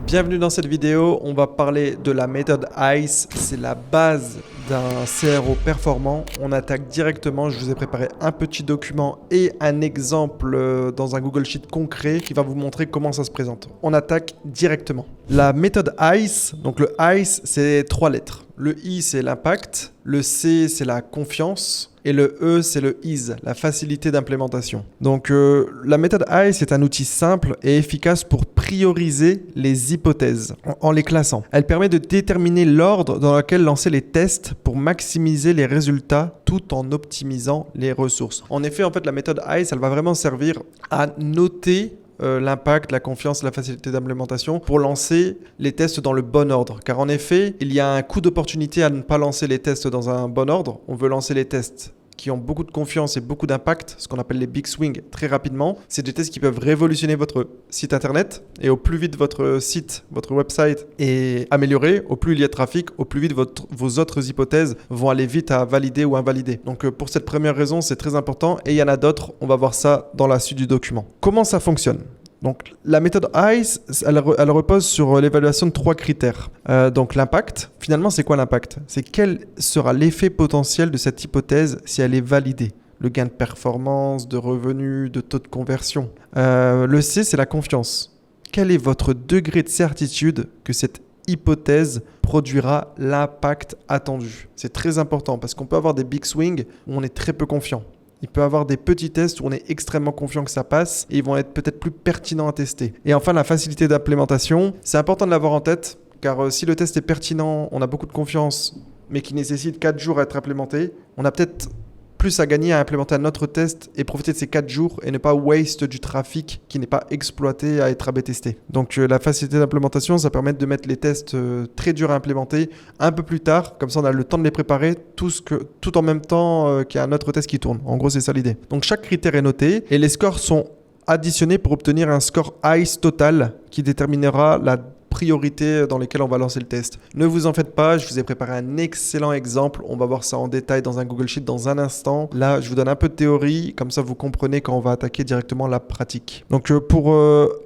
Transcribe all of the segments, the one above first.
Bienvenue dans cette vidéo, on va parler de la méthode ICE, c'est la base d'un CRO performant. On attaque directement, je vous ai préparé un petit document et un exemple dans un Google Sheet concret qui va vous montrer comment ça se présente. On attaque directement. La méthode ICE, donc le ICE c'est 3 lettres. Le I c'est l'impact, le C c'est la confiance et le E c'est le ease, la facilité d'implémentation. Donc la méthode ICE est un outil simple et efficace pour prioriser les hypothèses en les classant. Elle permet de déterminer l'ordre dans lequel lancer les tests pour maximiser les résultats tout en optimisant les ressources. En effet, la méthode ICE, elle va vraiment servir à noter l'impact, la confiance, la facilité d'implémentation pour lancer les tests dans le bon ordre. Car en effet, il y a un coût d'opportunité à ne pas lancer les tests dans un bon ordre. On veut lancer les tests qui ont beaucoup de confiance et beaucoup d'impact, ce qu'on appelle les big swings, très rapidement. C'est des tests qui peuvent révolutionner votre site internet et au plus vite votre site, votre website est amélioré, au plus il y a de trafic, au plus vite vos autres hypothèses vont aller vite à valider ou invalider. Donc pour cette première raison, c'est très important et il y en a d'autres, on va voir ça dans la suite du document. Comment ça fonctionne ? Donc, la méthode ICE, elle repose sur l'évaluation de 3 critères. Donc, l'impact. Finalement, c'est quoi l'impact ? C'est quel sera l'effet potentiel de cette hypothèse si elle est validée ? Le gain de performance, de revenus, de taux de conversion. Le C, c'est la confiance. Quel est votre degré de certitude que cette hypothèse produira l'impact attendu ? C'est très important parce qu'on peut avoir des big swings où on est très peu confiant. Il peut y avoir des petits tests où on est extrêmement confiant que ça passe et ils vont être peut-être plus pertinents à tester. Et enfin, la facilité d'implémentation, c'est important de l'avoir en tête car si le test est pertinent, on a beaucoup de confiance mais qui nécessite 4 jours à être implémenté, on a peut-être plus à gagner à implémenter un autre test et profiter de ces 4 jours et ne pas waste du trafic qui n'est pas exploité à être A/B testé. Donc la facilité d'implémentation, ça permet de mettre les tests très durs à implémenter un peu plus tard, comme ça on a le temps de les préparer tout en même temps qu'il y a un autre test qui tourne. En gros, c'est ça l'idée. Donc chaque critère est noté et les scores sont additionnés pour obtenir un score ICE total qui déterminera la priorités dans lesquelles on va lancer le test. Ne vous en faites pas, je vous ai préparé un excellent exemple. On va voir ça en détail dans un Google Sheet dans un instant. Là, je vous donne un peu de théorie, comme ça vous comprenez quand on va attaquer directement la pratique. Donc pour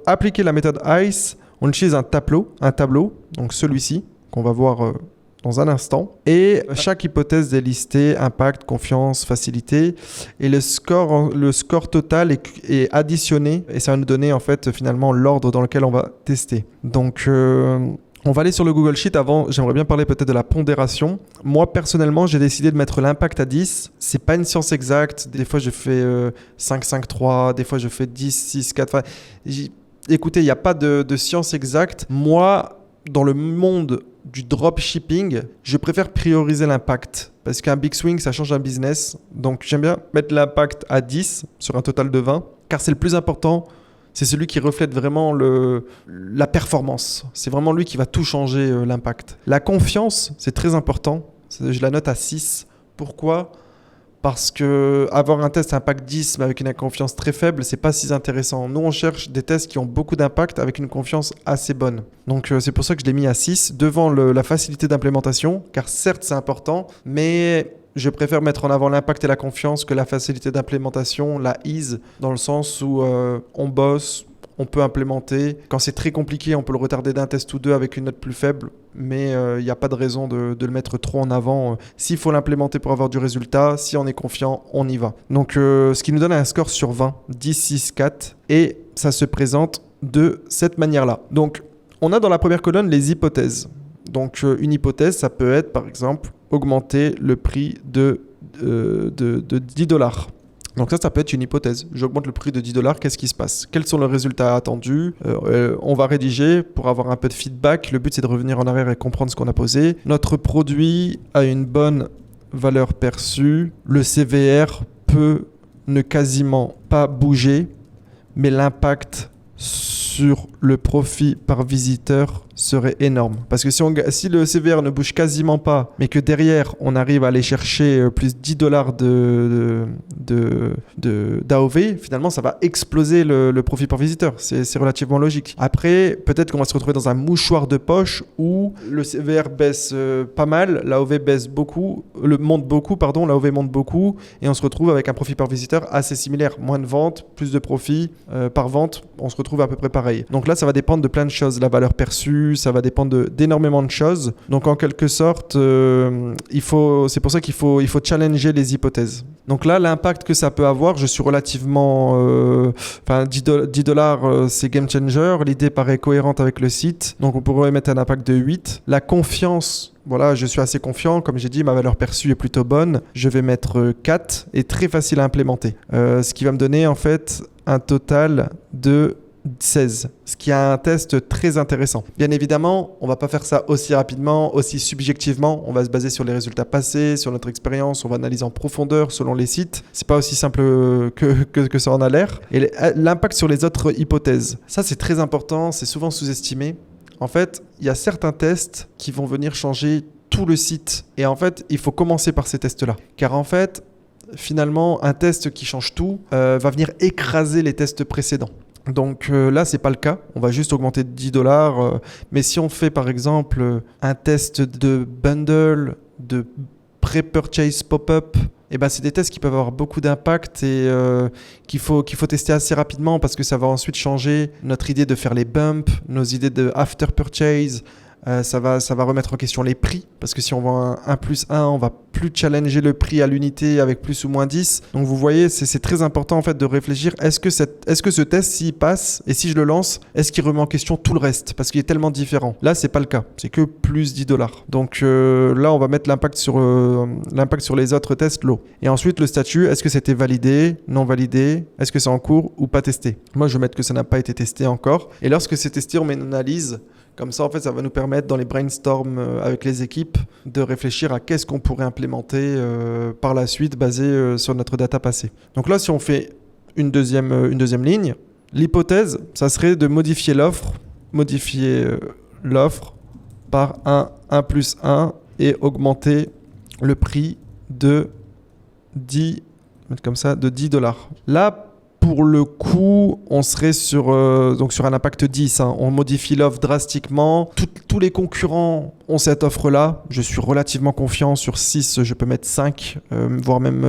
appliquer la méthode ICE, on utilise un tableau, donc celui-ci, qu'on va voir dans un instant. Et chaque hypothèse est listée, impact, confiance, facilité. Et le score total est additionné et ça va nous donner finalement l'ordre dans lequel on va tester. Donc on va aller sur le Google Sheet. Avant, j'aimerais bien parler peut-être de la pondération. Moi, personnellement, j'ai décidé de mettre l'impact à 10. C'est pas une science exacte. Des fois, je fais 5, 5, 3. Des fois, je fais 10, 6, 4. Enfin, écoutez, il n'y a pas de science exacte. Moi, dans le monde du dropshipping, je préfère prioriser l'impact parce qu'un big swing, ça change un business. Donc, j'aime bien mettre l'impact à 10 sur un total de 20 car c'est le plus important. C'est celui qui reflète vraiment la performance. C'est vraiment lui qui va tout changer, l'impact. La confiance, c'est très important. Je la note à 6. Pourquoi ? Parce que avoir un test impact 10 mais avec une confiance très faible, c'est pas si intéressant. Nous, on cherche des tests qui ont beaucoup d'impact avec une confiance assez bonne. Donc, c'est pour ça que je l'ai mis à 6 devant la facilité d'implémentation, car certes, c'est important, mais je préfère mettre en avant l'impact et la confiance que la facilité d'implémentation, la ease, dans le sens où on bosse, on peut implémenter. Quand c'est très compliqué, on peut le retarder d'un test ou deux avec une note plus faible, mais il n'y a pas de raison de le mettre trop en avant. S'il faut l'implémenter pour avoir du résultat, si on est confiant, on y va. Donc, ce qui nous donne un score sur 20, 10, 6, 4, et ça se présente de cette manière-là. Donc, on a dans la première colonne les hypothèses. Donc, une hypothèse, ça peut être, par exemple, augmenter le prix de $10. Donc ça peut être une hypothèse. J'augmente le prix de $10, qu'est-ce qui se passe ? Quels sont les résultats attendus ? On va rédiger pour avoir un peu de feedback. Le but, c'est de revenir en arrière et comprendre ce qu'on a posé. Notre produit a une bonne valeur perçue. Le CVR peut ne quasiment pas bouger, mais l'impact sur le profit par visiteur serait énorme. Parce que si le CVR ne bouge quasiment pas, mais que derrière, on arrive à aller chercher plus $10 d'AOV, finalement, ça va exploser le profit par visiteur. C'est relativement logique. Après, peut-être qu'on va se retrouver dans un mouchoir de poche où le CVR baisse pas mal, l'AOV baisse beaucoup, l'AOV monte beaucoup, et on se retrouve avec un profit par visiteur assez similaire. Moins de ventes, plus de profit par vente. on se retrouve à peu près pareil. Donc là, ça va dépendre de plein de choses. La valeur perçue, ça va dépendre d'énormément de choses. Donc en quelque sorte, c'est pour ça qu'il faut challenger les hypothèses. Donc là, l'impact que ça peut avoir, je suis relativement... 10$, c'est game changer. L'idée paraît cohérente avec le site. Donc on pourrait mettre un impact de 8. La confiance, voilà, je suis assez confiant. Comme j'ai dit, ma valeur perçue est plutôt bonne. Je vais mettre 4 et très facile à implémenter. Ce qui va me donner en fait un total de 16, ce qui est un test très intéressant. Bien évidemment, on va pas faire ça aussi rapidement, aussi subjectivement. On va se baser sur les résultats passés, sur notre expérience. On va analyser en profondeur selon les sites. C'est pas aussi simple que ça en a l'air. Et l'impact sur les autres hypothèses, ça c'est très important. C'est souvent sous-estimé. En fait, il y a certains tests qui vont venir changer tout le site. Et en fait, il faut commencer par ces tests-là. Car en fait, finalement, un test qui change tout va venir écraser les tests précédents. Donc là, c'est pas le cas. On va juste augmenter de 10$. Mais si on fait par exemple un test de bundle, de pré-purchase pop-up, eh ben, c'est des tests qui peuvent avoir beaucoup d'impact et qu'il faut tester assez rapidement parce que ça va ensuite changer notre idée de faire les bumps, nos idées de after purchase. Ça va remettre en question les prix parce que si on vend un 1+1, on va plus challenger le prix à l'unité avec plus ou moins 10. Donc vous voyez, c'est très important en fait de réfléchir, est-ce que ce test, s'il passe et si je le lance, est-ce qu'il remet en question tout le reste parce qu'il est tellement différent. Là, c'est pas le cas, c'est que plus 10$. Donc là, on va mettre l'impact sur les autres tests low. Et ensuite, le statut, est-ce que c'était validé, non validé, est-ce que c'est en cours ou pas testé. Moi, je vais mettre que ça n'a pas été testé encore. Et lorsque c'est testé, on met une analyse. Comme ça, en fait, ça va nous permettre, dans les brainstorms avec les équipes, de réfléchir à qu'est-ce qu'on pourrait implémenter par la suite, basé sur notre data passée. Donc là, si on fait une deuxième ligne, l'hypothèse, ça serait de modifier l'offre par un 1+1 et augmenter le prix de 10$. Là, pour le coup, on serait sur un impact 10. On modifie l'offre drastiquement. Tous les concurrents ont cette offre-là. Je suis relativement confiant. Sur 6, je peux mettre 5, voire même...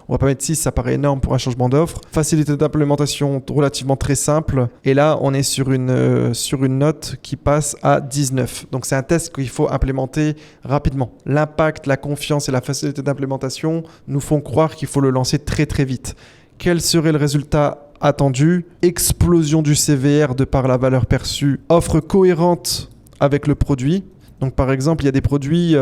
on va pas mettre 6, ça paraît énorme pour un changement d'offre. Facilité d'implémentation relativement très simple. Et là, on est sur une note qui passe à 19. Donc, c'est un test qu'il faut implémenter rapidement. L'impact, la confiance et la facilité d'implémentation nous font croire qu'il faut le lancer très, très vite. Quel serait le résultat attendu? Explosion du CVR de par la valeur perçue. Offre cohérente avec le produit. Donc par exemple, il y a des produits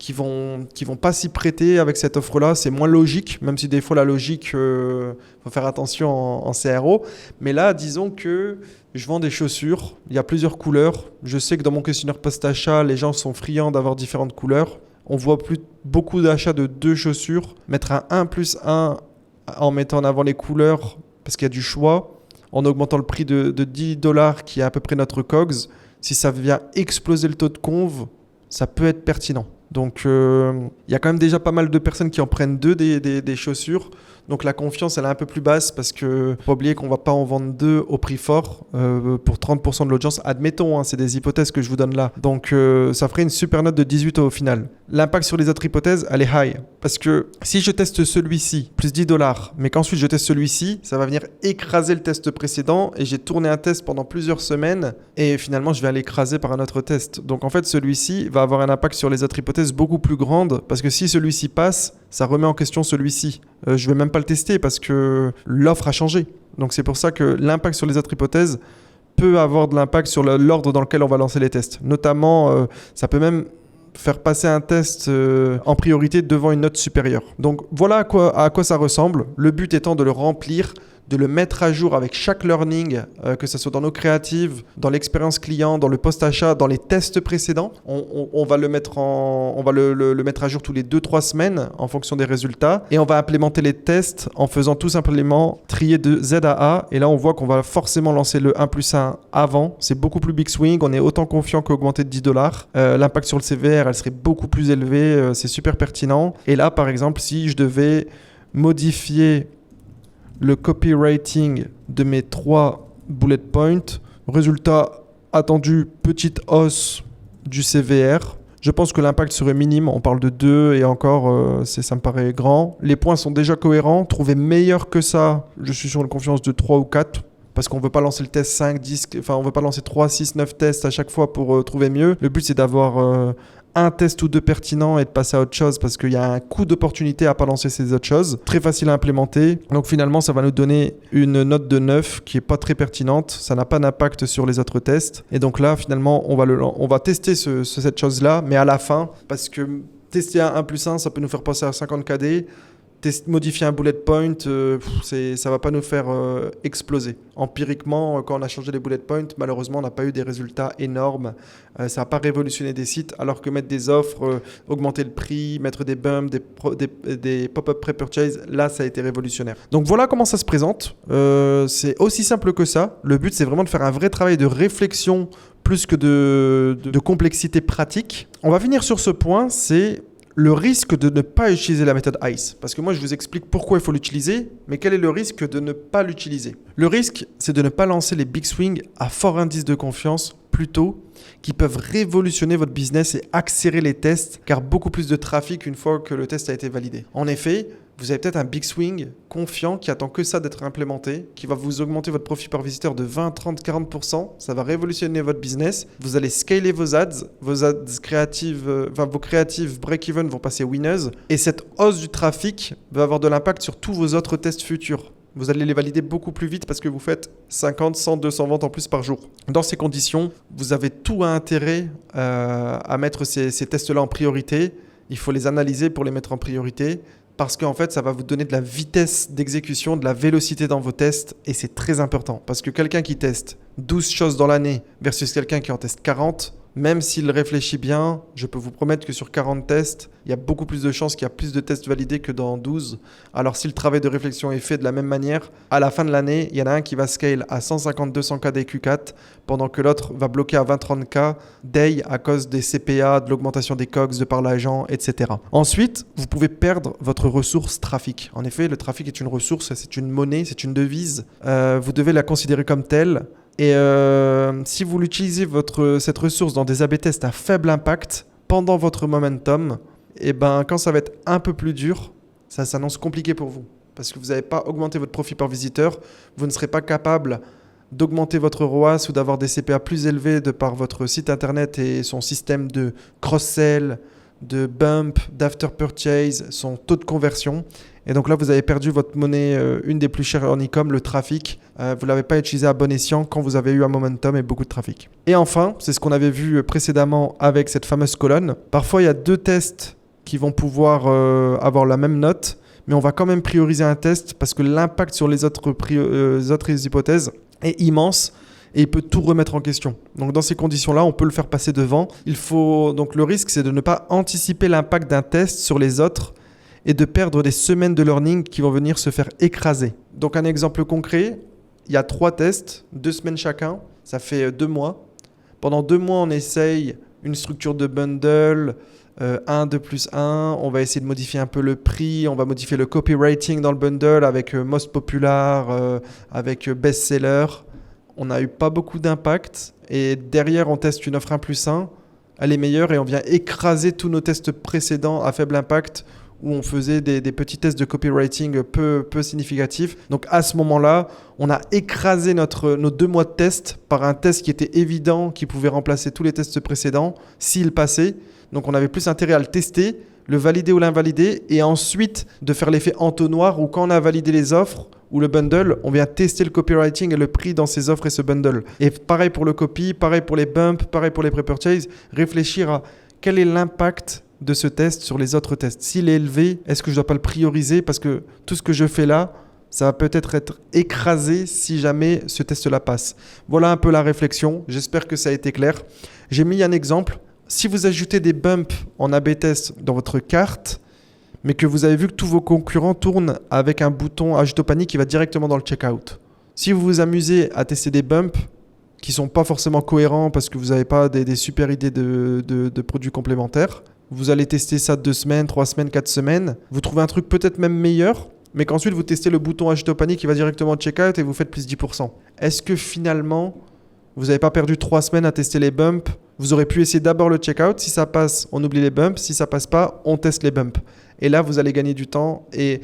qui vont pas s'y prêter avec cette offre-là. C'est moins logique, même si des fois la logique, faut faire attention en CRO. Mais là, disons que je vends des chaussures. Il y a plusieurs couleurs. Je sais que dans mon questionnaire post-achat, les gens sont friands d'avoir différentes couleurs. On voit beaucoup d'achats de 2 chaussures. Mettre un 1+1 en mettant en avant les couleurs, parce qu'il y a du choix, en augmentant le prix de 10$, qui est à peu près notre COGS, si ça vient exploser le taux de conv, ça peut être pertinent. Donc, il y a quand même déjà pas mal de personnes qui en prennent 2 des chaussures. Donc, la confiance, elle est un peu plus basse parce que faut pas oublier qu'on va pas en vendre 2 au prix fort pour 30% de l'audience. Admettons, c'est des hypothèses que je vous donne là. Donc, ça ferait une super note de 18 au final. L'impact sur les autres hypothèses, elle est high. Parce que si je teste celui-ci, plus 10$, mais qu'ensuite je teste celui-ci, ça va venir écraser le test précédent. Et j'ai tourné un test pendant plusieurs semaines. Et finalement, je vais aller écraser par un autre test. Donc, en fait, celui-ci va avoir un impact sur les autres hypothèses beaucoup plus grande. Parce que si celui-ci passe, ça remet en question celui-ci. Je vais même pas le tester parce que l'offre a changé. Donc, c'est pour ça que l'impact sur les autres hypothèses peut avoir de l'impact sur l'ordre dans lequel on va lancer les tests. Notamment, ça peut même faire passer un test en priorité devant une note supérieure. Donc voilà à quoi ça ressemble. Le but étant de le remplir, de le mettre à jour avec chaque learning, que ce soit dans nos créatives, dans l'expérience client, dans le post-achat, dans les tests précédents. On va le mettre le mettre à jour tous les 2-3 semaines en fonction des résultats. Et on va implémenter les tests en faisant tout simplement trier de Z à A. Et là, on voit qu'on va forcément lancer le 1+1 avant. C'est beaucoup plus big swing. On est autant confiant qu'augmenter de 10$. L'impact sur le CVR, elle serait beaucoup plus élevée. C'est super pertinent. Et là, par exemple, si je devais modifier le copywriting de mes 3 bullet points, résultat attendu, petite hausse du CVR. Je pense que l'impact serait minime, on parle de 2 et encore, ça me paraît grand. Les points sont déjà cohérents, trouver meilleur que ça, je suis sur une confiance de 3 ou 4. parce qu'on ne veut pas lancer le test 5, 10, enfin on ne veut pas lancer 3, 6, 9 tests à chaque fois pour trouver mieux. Le but c'est d'avoir un test ou deux pertinent et de passer à autre chose parce qu'il y a un coût d'opportunité à pas lancer ces autres choses. Très facile à implémenter. Donc finalement, ça va nous donner une note de 9 qui est pas très pertinente. Ça n'a pas d'impact sur les autres tests. Et donc là, finalement, on va tester cette chose-là, mais à la fin, parce que tester un 1+1, ça peut nous faire passer à 50 KD. Modifier un bullet point, ça va pas nous faire exploser. Empiriquement, quand on a changé les bullet points, malheureusement, on n'a pas eu des résultats énormes. Ça n'a pas révolutionné des sites, alors que mettre des offres, augmenter le prix, mettre des bumps, des pop-up pre-purchase, là, ça a été révolutionnaire. Donc voilà comment ça se présente. C'est aussi simple que ça. Le but, c'est vraiment de faire un vrai travail de réflexion plus que de complexité pratique. On va finir sur ce point, c'est le risque de ne pas utiliser la méthode ICE. Parce que moi, je vous explique pourquoi il faut l'utiliser, mais quel est le risque de ne pas l'utiliser? Le risque, c'est de ne pas lancer les big swings à fort indice de confiance plus tôt, qui peuvent révolutionner votre business et accélérer les tests, car beaucoup plus de trafic une fois que le test a été validé. En effet, vous avez peut-être un big swing confiant qui attend que ça d'être implémenté, qui va vous augmenter votre profit par visiteur de 20, 30, 40%. Ça va révolutionner votre business. Vous allez scaler vos ads créatives, vos créatives break-even vont passer winners. Et cette hausse du trafic va avoir de l'impact sur tous vos autres tests futurs. Vous allez les valider beaucoup plus vite parce que vous faites 50, 100, 200 ventes en plus par jour. Dans ces conditions, vous avez tout intérêt à mettre ces tests-là en priorité. Il faut les analyser pour les mettre en priorité. Parce qu'en fait, ça va vous donner de la vitesse d'exécution, de la vélocité dans vos tests. Et c'est très important. Parce que quelqu'un qui teste 12 choses dans l'année versus quelqu'un qui en teste 40, même s'il réfléchit bien, je peux vous promettre que sur 40 tests, il y a beaucoup plus de chances qu'il y a plus de tests validés que dans 12. Alors si le travail de réflexion est fait de la même manière, à la fin de l'année, il y en a un qui va scale à 150-200K des Q4, pendant que l'autre va bloquer à 20-30K day à cause des CPA, de l'augmentation des COGS de par l'agent, etc. Ensuite, vous pouvez perdre votre ressource trafic. En effet, le trafic est une ressource, c'est une monnaie, c'est une devise. Vous devez la considérer comme telle. Et si vous l'utilisez cette ressource dans des A/B tests à faible impact pendant votre momentum, et ben quand ça va être un peu plus dur, ça s'annonce compliqué pour vous. Parce que vous n'avez pas augmenté votre profit par visiteur, vous ne serez pas capable d'augmenter votre ROAS ou d'avoir des CPA plus élevés de par votre site internet et son système de cross-sell, de bump, d'after purchase, son taux de conversion. Et donc là, vous avez perdu votre monnaie, une des plus chères en e-com, le trafic. Vous ne l'avez pas utilisé à bon escient quand vous avez eu un momentum et beaucoup de trafic. Et enfin, c'est ce qu'on avait vu précédemment avec cette fameuse colonne. Parfois, il y a deux tests qui vont pouvoir avoir la même note, mais on va quand même prioriser un test parce que l'impact sur les autres hypothèses est immense. Et il peut tout remettre en question. Donc dans ces conditions-là, on peut le faire passer devant. Donc le risque, c'est de ne pas anticiper l'impact d'un test sur les autres et de perdre des semaines de learning qui vont venir se faire écraser. Donc un exemple concret, il y a 3 tests, 2 semaines chacun, ça fait 2 mois. Pendant 2 mois, on essaye une structure de bundle, 1, 2 plus 1, on va essayer de modifier un peu le prix, on va modifier le copywriting dans le bundle avec most popular, avec best-seller. On n'a eu pas beaucoup d'impact et derrière on teste une offre 1+1, elle est meilleure et on vient écraser tous nos tests précédents à faible impact où on faisait des petits tests de copywriting peu significatifs. Donc à ce moment-là, on a écrasé nos 2 mois de test par un test qui était évident, qui pouvait remplacer tous les tests précédents s'il passait. Donc on avait plus intérêt à le tester, le valider ou l'invalider et ensuite de faire l'effet entonnoir où quand on a validé les offres ou le bundle, on vient tester le copywriting et le prix dans ces offres et ce bundle. Et pareil pour le copy, pareil pour les bumps, pareil pour les pre-purchase, réfléchir à quel est l'impact de ce test sur les autres tests. S'il est élevé, est-ce que je ne dois pas le prioriser parce que tout ce que je fais là, ça va peut-être être écrasé si jamais ce test-là passe. Voilà un peu la réflexion. J'espère que ça a été clair. J'ai mis un exemple. Si vous ajoutez des bumps en A/B test dans votre carte, mais que vous avez vu que tous vos concurrents tournent avec un bouton ajout au panier qui va directement dans le checkout. Si vous vous amusez à tester des bumps qui ne sont pas forcément cohérents parce que vous n'avez pas des super idées de produits complémentaires, vous allez tester ça 2 semaines, 3 semaines, 4 semaines. Vous trouvez un truc peut-être même meilleur, mais qu'ensuite vous testez le bouton ajout au panier qui va directement au checkout et vous faites plus 10%. Est-ce que finalement, vous n'avez pas perdu 3 semaines à tester les bumps? Vous aurez pu essayer d'abord le checkout. Si ça passe, on oublie les bumps. Si ça passe pas, on teste les bumps. Et là, vous allez gagner du temps. Et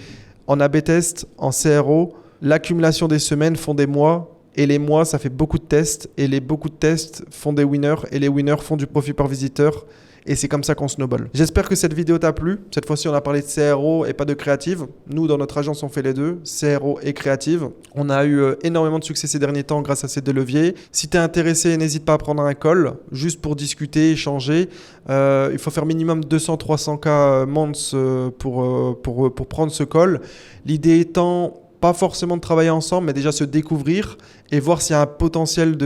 en A/B test, en CRO, l'accumulation des semaines font des mois. Et les mois, ça fait beaucoup de tests. Et les beaucoup de tests font des winners. Et les winners font du profit par visiteur. Et c'est comme ça qu'on snowball. J'espère que cette vidéo t'a plu. Cette fois-ci, on a parlé de CRO et pas de créative. Nous, dans notre agence, on fait les deux, CRO et créative. On a eu énormément de succès ces derniers temps grâce à ces deux leviers. Si tu es intéressé, n'hésite pas à prendre un call, juste pour discuter, échanger. Il faut faire minimum 200-300 cas months pour prendre ce call. L'idée étant pas forcément de travailler ensemble, mais déjà se découvrir et voir s'il y a un potentiel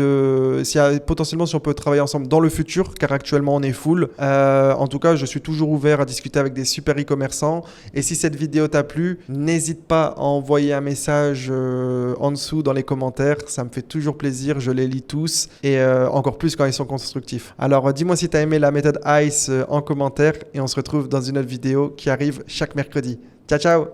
potentiellement si on peut travailler ensemble dans le futur, car actuellement on est full. En tout cas, je suis toujours ouvert à discuter avec des super e-commerçants. Et si cette vidéo t'a plu, n'hésite pas à envoyer un message en dessous dans les commentaires. Ça me fait toujours plaisir, je les lis tous et encore plus quand ils sont constructifs. Alors dis-moi si tu as aimé la méthode ICE en commentaire et on se retrouve dans une autre vidéo qui arrive chaque mercredi. Ciao, ciao!